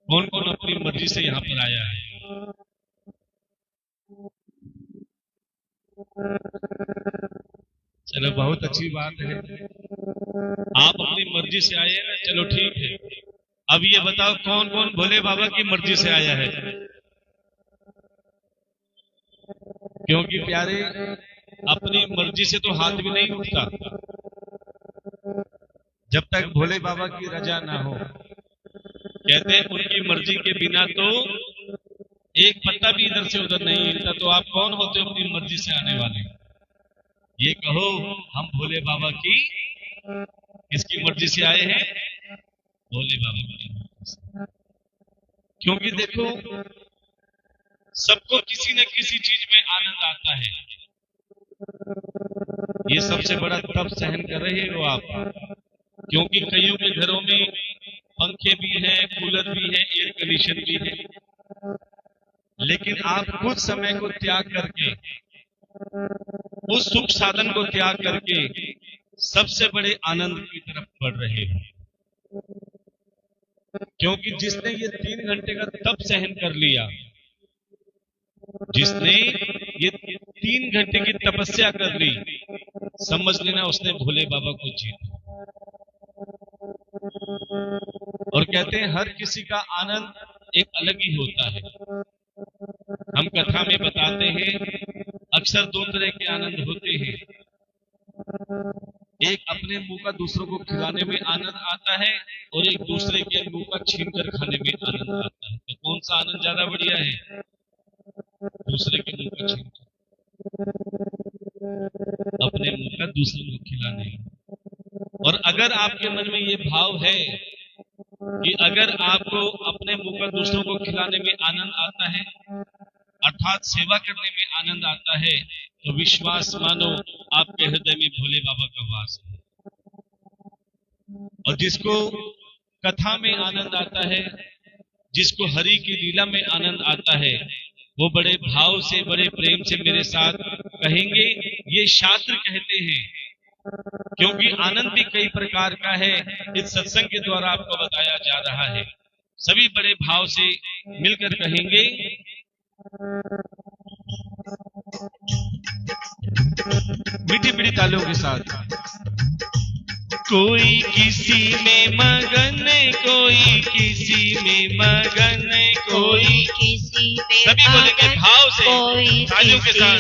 कौन कौन अपनी मर्जी से यहाँ पर आया है? चलो बहुत अच्छी बात है, आप अपनी मर्जी से आए हैं ना, चलो ठीक है। अब ये बताओ कौन कौन भोले बाबा की मर्जी से आया है? क्योंकि प्यारे अपनी मर्जी से तो हाथ भी नहीं उठता जब तक भोले बाबा की रजा ना हो। कहते हैं उनकी मर्जी के बिना तो एक पत्ता भी इधर से उधर नहीं हिलता। तो आप कौन होते हो अपनी मर्जी से आने वाले? ये कहो हम भोले बाबा की किसकी मर्जी से आए हैं? भोले बाबा की मर्जी से। क्योंकि देखो सबको किसी न किसी चीज में आनंद आता है। ये सबसे बड़ा तप सहन कर रहे हो आप, क्योंकि कईयों के घरों में पंखे भी हैं, कूलर भी है, एयर कंडीशन भी है, लेकिन आप कुछ समय को त्याग करके, उस सुख साधन को त्याग करके सबसे बड़े आनंद की तरफ बढ़ रहे हो। क्योंकि जिसने ये 3 घंटे का तप सहन कर लिया, जिसने ये 3 घंटे की तपस्या कर ली, समझ लेना उसने भोले बाबा को जीता। और कहते हैं हर किसी का आनंद एक अलग ही होता है। हम कथा में बताते हैं अक्सर 2 तरह के आनंद होते हैं। एक अपने मुंह का दूसरों को खिलाने में आनंद आता है, और एक दूसरे के मुंह का छीन कर खाने में आनंद आता है। तो कौन सा आनंद ज्यादा बढ़िया है? दूसरे के मुंह का छीन कर, अपने मुंह का दूसरे को खिलाने। और अगर आपके मन में ये भाव है कि अगर आपको अपने मुंह का दूसरों को खिलाने में आनंद आता है, अर्थात सेवा करने में आनंद आता है, तो विश्वास मानो आपके हृदय में भोले बाबा का वास है। और जिसको कथा में आनंद आता है, जिसको हरि की लीला में आनंद आता है, वो बड़े भाव से, बड़े प्रेम से मेरे साथ कहेंगे ये शास्त्र कहते हैं। क्योंकि आनंद भी कई प्रकार का है, इस सत्संग के द्वारा आपको बताया जा रहा है। सभी बड़े भाव से मिलकर कहेंगे, मीठी मीठी तालियों के साथ। कोई किसी में मगन, कोई किसी में मगन, कोई किसी में, सभी बोलेंगे भाव से, कोई तालियों के साथ।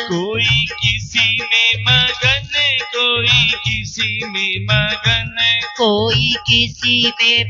कोई किसी में मगन, कोई किसी में मगन, कोई किसी में